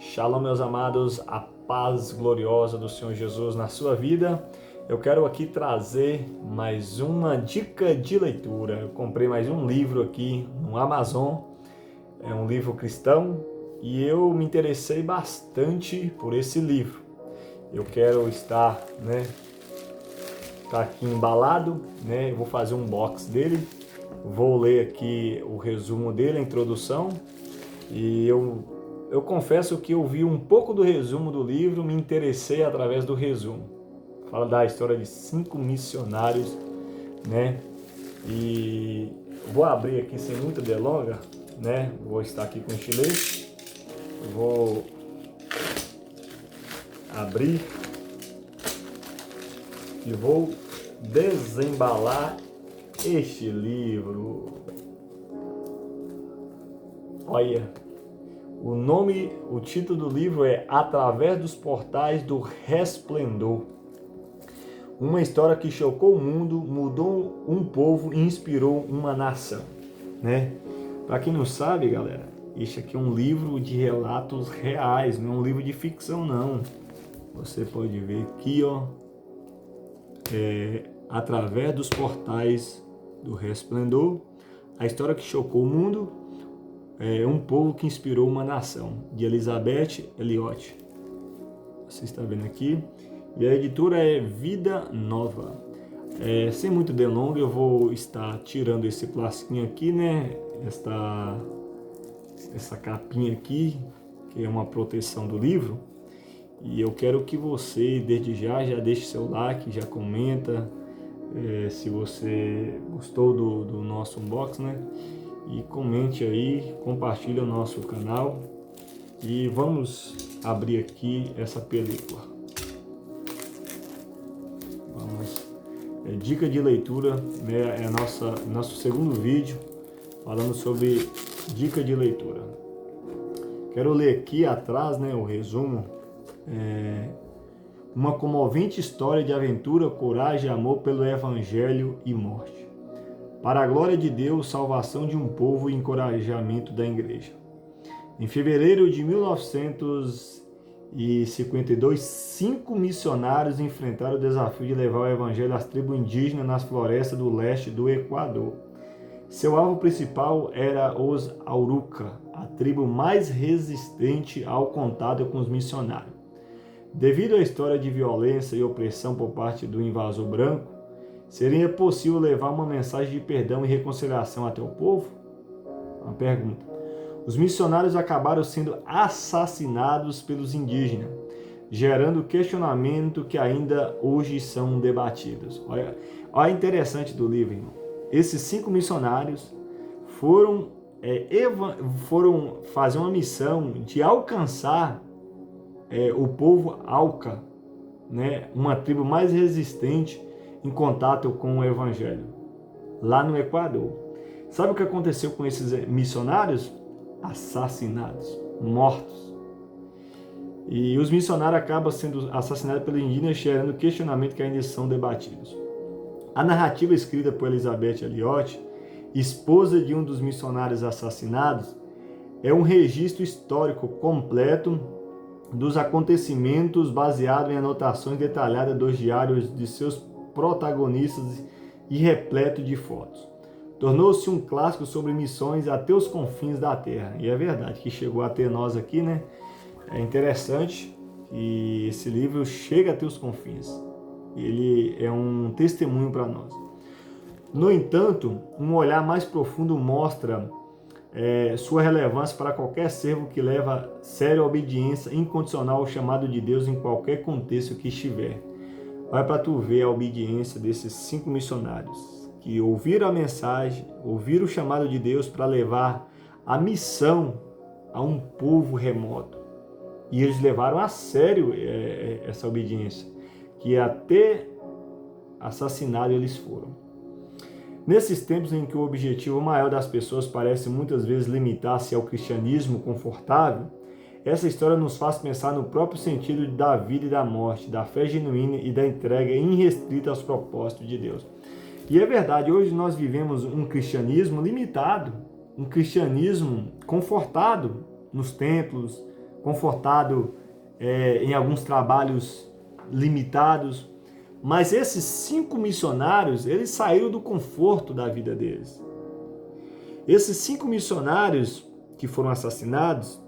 Shalom, meus amados, a paz gloriosa do Senhor Jesus na sua vida. Eu quero aqui trazer mais uma dica de leitura. Eu comprei mais um livro aqui no Amazon, é um livro cristão, e eu me interessei bastante por esse livro. Eu quero estar, tá aqui embalado, eu vou fazer um box dele, vou ler aqui o resumo dele, a introdução, e eu confesso que eu vi um pouco do resumo do livro, me interessei através do resumo. Fala da história de 5 missionários, E vou abrir aqui sem muita delonga, Vou estar aqui com o estilete. Vou abrir e vou desembalar este livro. Olha, o título do livro é Através dos Portais do Resplendor. Uma história que chocou o mundo, mudou um povo e inspirou uma nação, Para quem não sabe, galera, este aqui é um livro de relatos reais, não é um livro de ficção, não. Você pode ver aqui, Através dos Portais do Resplendor, a história que chocou o mundo, um povo que inspirou uma nação, de Elizabeth Elliot. Você está vendo aqui. E a editora é Vida Nova. Sem muito delonga, eu vou estar tirando esse plastiquinho aqui, Essa capinha aqui, que é uma proteção do livro. E eu quero que você, desde já deixe seu like, já comenta, se você gostou do nosso unboxing, E comente aí, compartilhe o nosso canal. E vamos abrir aqui essa película. Dica de leitura, é nosso segundo vídeo falando sobre dica de leitura. Quero ler aqui atrás, o resumo. Uma comovente história de aventura, coragem e amor pelo Evangelho e morte. Para a glória de Deus, salvação de um povo e encorajamento da igreja. Em fevereiro de 1952, 5 missionários enfrentaram o desafio de levar o evangelho às tribos indígenas nas florestas do leste do Equador. Seu alvo principal era os Auruca, a tribo mais resistente ao contato com os missionários. Devido à história de violência e opressão por parte do invasor branco, seria possível levar uma mensagem de perdão e reconciliação até o povo? Uma pergunta. Os missionários acabaram sendo assassinados pelos indígenas, gerando questionamento que ainda hoje são debatidos. Olha interessante do livro, irmão. Esses 5 missionários foram fazer uma missão de alcançar o povo Auca, uma tribo mais resistente em contato com o evangelho, lá no Equador. Sabe o que aconteceu com esses missionários? Assassinados, mortos. E os missionários acabam sendo assassinados pelos indígenas, gerando questionamentos que ainda são debatidos. A narrativa escrita por Elizabeth Elliot, esposa de um dos missionários assassinados, é um registro histórico completo dos acontecimentos baseado em anotações detalhadas dos diários de seus protagonistas e repleto de fotos. Tornou-se um clássico sobre missões até os confins da Terra. E é verdade que chegou até nós aqui, É interessante que esse livro chega até os confins. Ele é um testemunho para nós. No entanto, um olhar mais profundo mostra sua relevância para qualquer servo que leva a sério a obediência incondicional ao chamado de Deus em qualquer contexto que estiver. Vai para tu ver a obediência desses 5 missionários que ouviram a mensagem, ouviram o chamado de Deus para levar a missão a um povo remoto. E eles levaram a sério essa obediência, que até assassinados eles foram. Nesses tempos em que o objetivo maior das pessoas parece muitas vezes limitar-se ao cristianismo confortável, essa história nos faz pensar no próprio sentido da vida e da morte, da fé genuína e da entrega irrestrita aos propósitos de Deus. E é verdade, hoje nós vivemos um cristianismo limitado, um cristianismo confortado nos templos, confortado em alguns trabalhos limitados. Mas esses 5 missionários, eles saíram do conforto da vida deles. Esses 5 missionários que foram assassinados,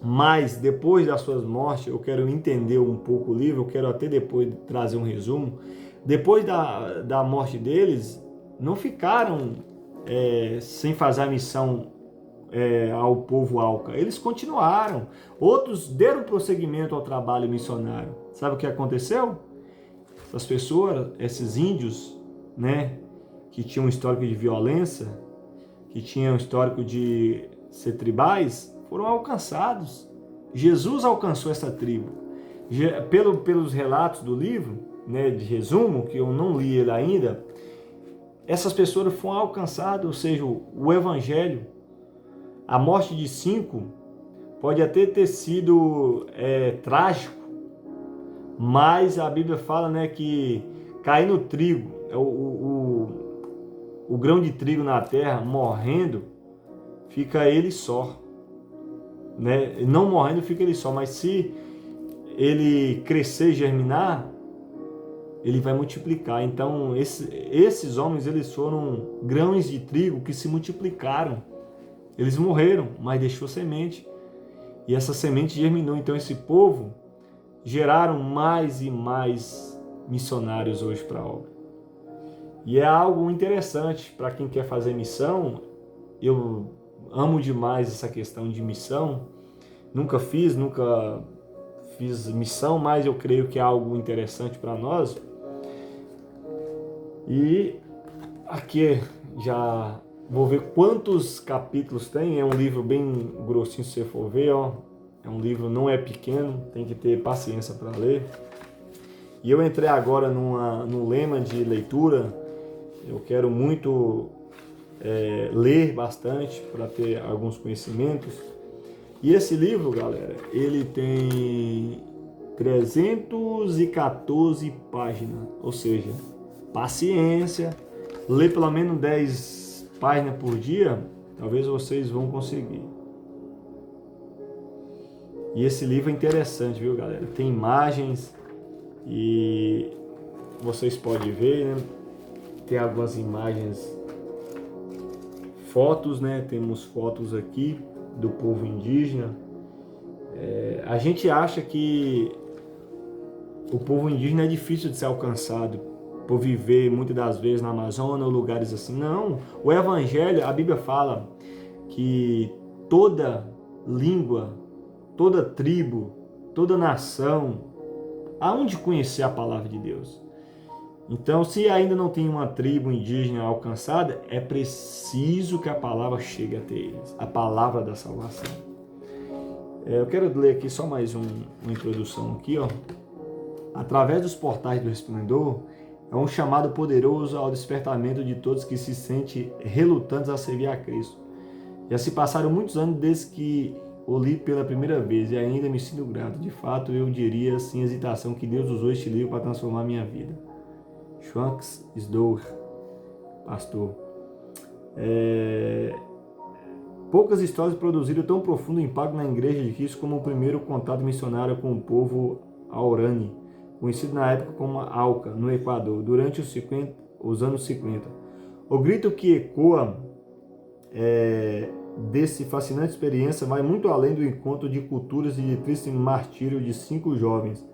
mas depois das suas mortes, eu quero entender um pouco o livro, eu quero até depois trazer um resumo. Depois da morte deles, não ficaram sem fazer a missão ao povo Auca. Eles continuaram. Outros deram prosseguimento ao trabalho missionário. Sabe o que aconteceu? Essas pessoas, esses índios, né, que tinham um histórico de violência, que tinham um histórico de ser tribais, foram alcançados. Jesus alcançou essa tribo. Pelos relatos do livro, né, de resumo, que eu não li ele ainda, essas pessoas foram alcançadas, ou seja, o evangelho, a morte de 5 pode até ter sido trágico, mas a Bíblia fala, né, que cair no trigo, o grão de trigo na terra, morrendo, fica ele só. Né? Não morrendo fica ele só, mas se ele crescer e germinar, ele vai multiplicar. Então esses homens, eles foram grãos de trigo que se multiplicaram. Eles morreram, mas deixou semente. E essa semente germinou. Então esse povo geraram mais e mais missionários hoje para a obra. E é algo interessante para quem quer fazer missão. Eu amo demais essa questão de missão. Nunca fiz missão, mas eu creio que é algo interessante para nós. E aqui já vou ver quantos capítulos tem. É um livro bem grossinho, se você for ver, ó. É um livro, não é pequeno, tem que ter paciência para ler. E eu entrei agora num lema de leitura. Eu quero muito ler bastante para ter alguns conhecimentos. E esse livro, galera, ele tem 314 páginas, ou seja, paciência, ler pelo menos 10 páginas por dia, talvez vocês vão conseguir. E esse livro é interessante, viu, galera? Tem imagens e vocês podem ver, né? Tem algumas imagens, fotos, né? Temos fotos aqui do povo indígena. A gente acha que o povo indígena é difícil de ser alcançado por viver muitas das vezes na Amazônia ou lugares assim. Não, o Evangelho, a Bíblia fala que toda língua, toda tribo, toda nação, aonde conhecer a palavra de Deus. Então, se ainda não tem uma tribo indígena alcançada, é preciso que a palavra chegue até eles, a palavra da salvação. Eu quero ler aqui só mais uma introdução aqui, ó. Através dos portais do Resplendor, é um chamado poderoso ao despertamento de todos que se sentem relutantes a servir a Cristo. Já se passaram muitos anos desde que o li pela primeira vez e ainda me sinto grato. De fato, eu diria sem hesitação que Deus usou este livro para transformar a minha vida. Schwanks Sdour, pastor. Poucas histórias produziram tão profundo impacto na Igreja de Cristo como o primeiro contato missionário com o povo Aurani, conhecido na época como Auca, no Equador, durante os anos 50. O grito que ecoa desse fascinante experiência vai muito além do encontro de culturas e de triste martírio de 5 jovens.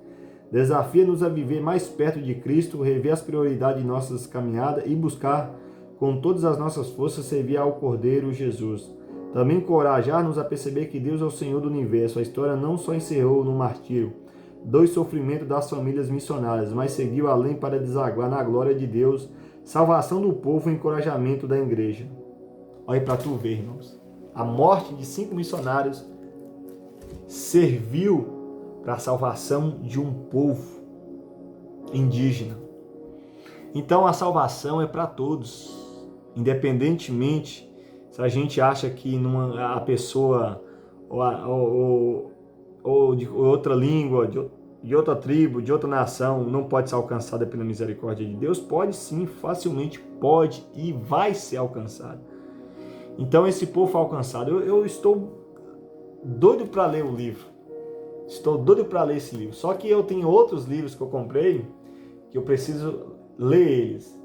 Desafia-nos a viver mais perto de Cristo, rever as prioridades de nossas caminhadas e buscar com todas as nossas forças servir ao Cordeiro Jesus. Também encorajar-nos a perceber que Deus é o Senhor do Universo. A história não só encerrou no martírio, do sofrimento das famílias missionárias, mas seguiu além para desaguar na glória de Deus, salvação do povo e encorajamento da igreja. Olha para tu ver, irmãos. A morte de 5 missionários serviu para a salvação de um povo indígena. Então a salvação é para todos, independentemente se a gente acha que a pessoa ou de outra língua, de outra tribo, de outra nação não pode ser alcançada pela misericórdia de Deus. Pode sim, facilmente pode e vai ser alcançado. Então esse povo foi alcançado. Eu estou doido para ler o livro. Estou doido para ler esse livro. Só que eu tenho outros livros que eu comprei que eu preciso ler eles.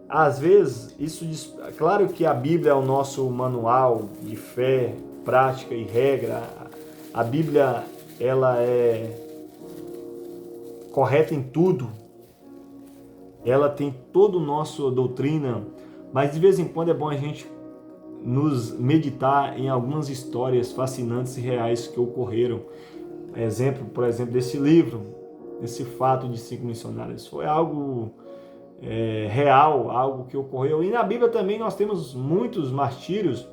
Às vezes, claro que a Bíblia é o nosso manual de fé, prática e regra. A Bíblia, ela é correta em tudo. Ela tem toda a nossa doutrina, mas de vez em quando é bom a gente nos meditar em algumas histórias fascinantes e reais que ocorreram. Por exemplo, desse livro, esse fato de 5 missionários. Foi algo real, algo que ocorreu. E na Bíblia também nós temos muitos martírios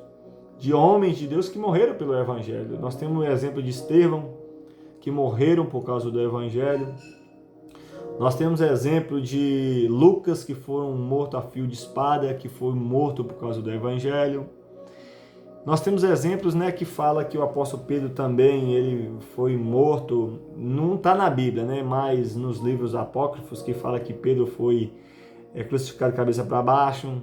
de homens de Deus que morreram pelo Evangelho. Nós temos o exemplo de Estevão, que morreram por causa do Evangelho. Nós temos exemplo de Lucas, que foi morto a fio de espada, que foi morto por causa do Evangelho. Nós temos exemplos, que fala que o apóstolo Pedro também ele foi morto, não está na Bíblia, mas nos livros apócrifos que fala que Pedro foi crucificado de cabeça para baixo,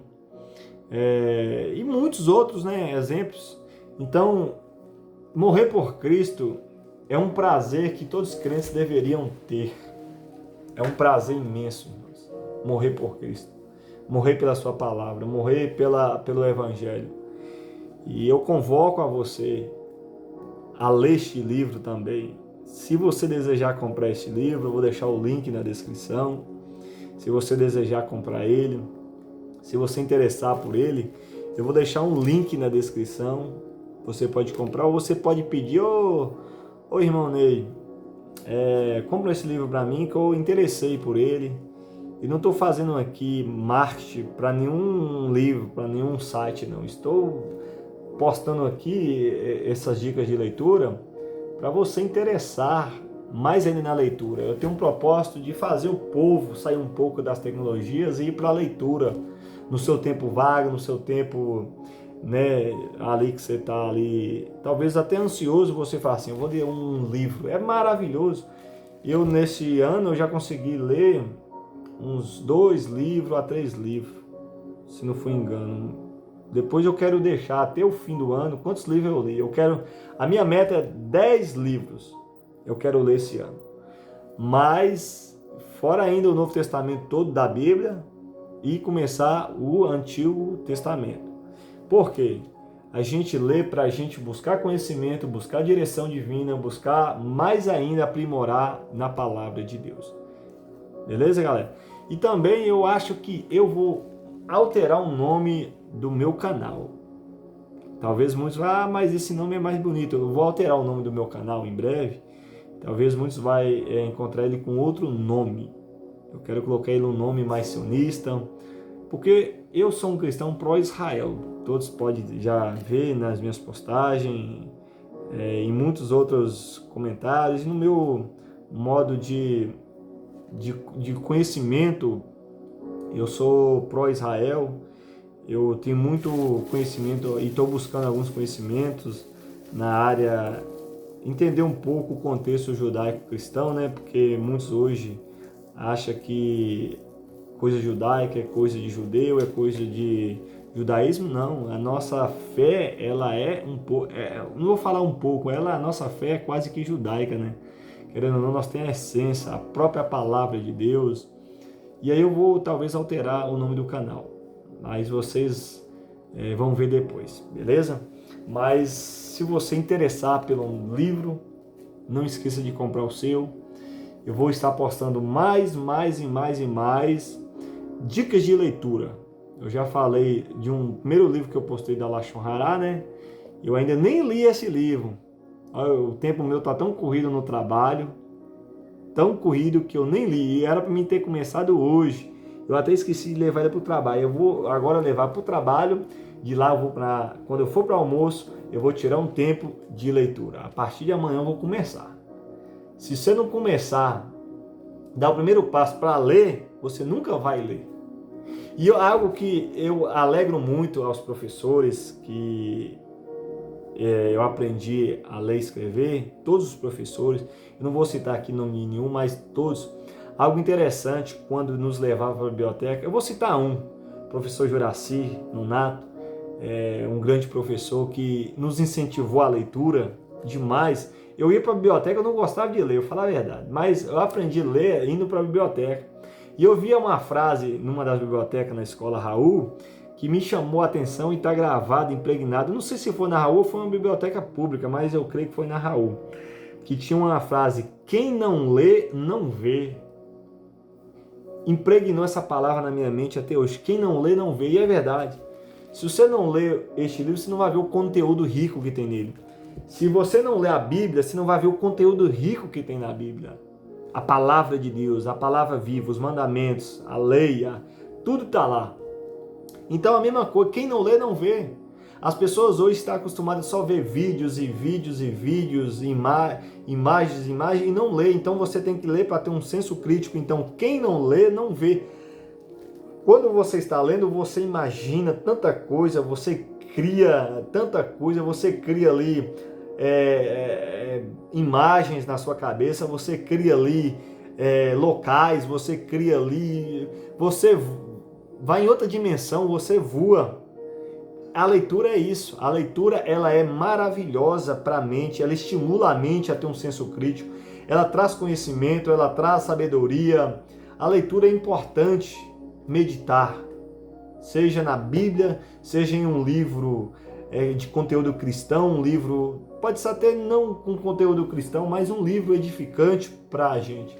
e muitos outros exemplos. Então, morrer por Cristo é um prazer que todos os crentes deveriam ter. É um prazer imenso, irmãos, morrer por Cristo, morrer pela sua palavra, morrer pelo Evangelho. E eu convoco a você a ler este livro também. Se você desejar comprar este livro, eu vou deixar o link na descrição. Se você desejar comprar ele, se você interessar por ele, eu vou deixar um link na descrição. Você pode comprar ou você pode pedir, ô irmão Ney, compra esse livro para mim que eu interessei por ele. E não estou fazendo aqui marketing para nenhum livro, para nenhum site, não. Estou postando aqui essas dicas de leitura para você interessar mais ainda na leitura. Eu tenho um propósito de fazer o povo sair um pouco das tecnologias e ir para a leitura no seu tempo vago, no seu tempo ali que você está ali, talvez até ansioso, você fala assim, eu vou ler um livro. É maravilhoso. Eu nesse ano eu já consegui ler uns 2 livros a 3 livros, se não for engano. Depois eu quero deixar até o fim do ano quantos livros eu li. A minha meta é 10 livros. Eu quero ler esse ano. Mas, fora ainda o Novo Testamento todo da Bíblia e começar o Antigo Testamento. Por quê? A gente lê para a gente buscar conhecimento, buscar direção divina, buscar mais ainda aprimorar na palavra de Deus. Beleza, galera? E também eu acho que eu vou alterar o nome do meu canal. Talvez muitos vão, mas esse nome é mais bonito. Eu vou alterar o nome do meu canal em breve. Talvez muitos vão encontrar ele com outro nome. Eu quero colocar ele um nome mais sionista, porque eu sou um cristão pró-Israel. Todos podem já ver nas minhas postagens, em muitos outros comentários, e no meu modo de conhecimento. Eu sou pró-Israel, eu tenho muito conhecimento e estou buscando alguns conhecimentos na área, entender um pouco o contexto judaico-cristão, porque muitos hoje acham que coisa judaica é coisa de judeu, é coisa de judaísmo. Não, a nossa fé, ela é um pouco, não vou falar um pouco, a nossa fé é quase que judaica, Querendo ou não, nós temos a essência, a própria palavra de Deus. E aí eu vou talvez alterar o nome do canal, mas vocês vão ver depois, beleza? Mas se você interessar pelo livro, não esqueça de comprar o seu. Eu vou estar postando mais dicas de leitura. Eu já falei de um primeiro livro que eu postei da Lashon Hara, Eu ainda nem li esse livro. O tempo meu tá tão corrido no trabalho, tão corrido que eu nem li. E era para mim ter começado hoje. Eu até esqueci de levar ele para o trabalho. Eu vou agora levar para o trabalho. De lá eu vou quando eu for para o almoço, eu vou tirar um tempo de leitura. A partir de amanhã eu vou começar. Se você não começar, dar o primeiro passo para ler, você nunca vai ler. E algo que eu alegro muito aos professores que eu aprendi a ler e escrever, todos os professores, eu não vou citar aqui nome nenhum, mas todos, algo interessante quando nos levava para a biblioteca, eu vou citar professor Juraci Nonato, um grande professor que nos incentivou a leitura, demais. Eu ia para a biblioteca, eu não gostava de ler, eu falo a verdade, mas eu aprendi a ler indo para a biblioteca. E eu via uma frase numa das bibliotecas na escola Raul, que me chamou a atenção e está gravado, impregnado. Não sei se foi na Raul ou foi uma biblioteca pública, mas eu creio que foi na Raul. Que tinha uma frase: quem não lê, não vê. Impregnou essa palavra na minha mente até hoje. Quem não lê, não vê. E é verdade. Se você não lê este livro, você não vai ver o conteúdo rico que tem nele. Se você não lê a Bíblia, você não vai ver o conteúdo rico que tem na Bíblia. A palavra de Deus, a palavra viva, os mandamentos, a lei, tudo está lá. Então a mesma coisa, quem não lê, não vê. As pessoas hoje estão acostumadas só a ver vídeos e vídeos e vídeos, imagens, e não lê. Então você tem que ler para ter um senso crítico. Então quem não lê, não vê. Quando você está lendo, você imagina tanta coisa, você cria tanta coisa, você cria ali imagens na sua cabeça, você cria ali locais, você cria ali, você vai em outra dimensão, você voa. A leitura é isso, a leitura ela é maravilhosa para a mente, ela estimula a mente a ter um senso crítico, ela traz conhecimento, ela traz sabedoria. A leitura é importante, meditar, seja na Bíblia, seja em um livro de conteúdo cristão, um livro, pode ser até não com conteúdo cristão, mas um livro edificante para a gente.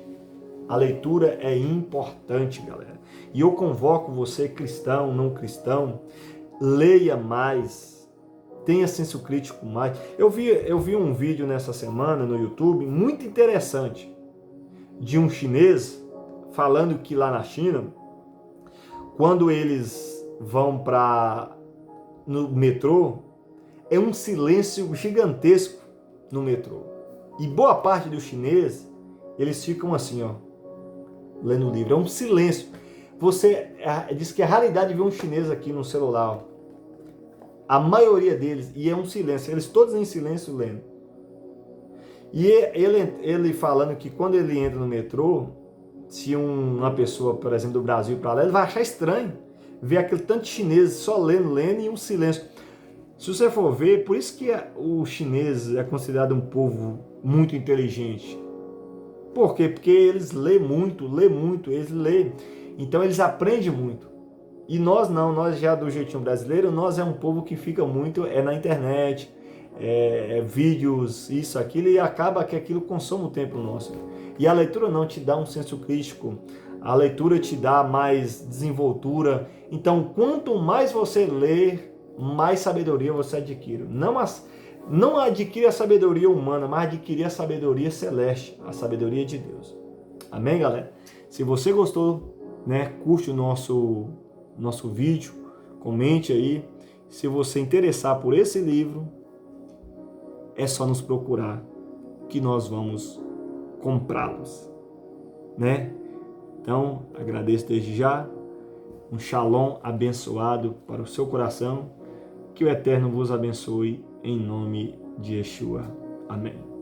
A leitura é importante, galera. E eu convoco você, cristão, não cristão, leia mais, tenha senso crítico mais. Eu vi um vídeo nessa semana no YouTube muito interessante de um chinês falando que lá na China, quando eles vão no metrô, é um silêncio gigantesco no metrô. E boa parte dos chineses, eles ficam assim, ó, lendo o livro. É um silêncio. Diz que é raridade ver um chinês aqui no celular. Ó. A maioria deles, e é um silêncio, eles todos em silêncio lendo. E ele falando que quando ele entra no metrô, se uma pessoa, por exemplo, do Brasil para lá, ele vai achar estranho ver aquele tanto de chineses só lendo e um silêncio. Se você for ver, por isso que o chinês é considerado um povo muito inteligente. Por quê? Porque eles lêem muito, eles lêem. Então eles aprendem muito. E nós não, nós já do jeitinho brasileiro, nós é um povo que fica muito na internet, vídeos, isso, aquilo, e acaba que aquilo consome o tempo nosso. E a leitura não te dá um senso crítico, a leitura te dá mais desenvoltura. Então, quanto mais você lê, mais sabedoria você adquire. Não adquire a sabedoria humana, mas adquire a sabedoria celeste, a sabedoria de Deus. Amém, galera? Se você gostou, curte o nosso vídeo, comente aí. Se você interessar por esse livro, é só nos procurar que nós vamos comprá-los, Então, agradeço desde já. Um shalom abençoado para o seu coração. Que o Eterno vos abençoe em nome de Yeshua. Amém.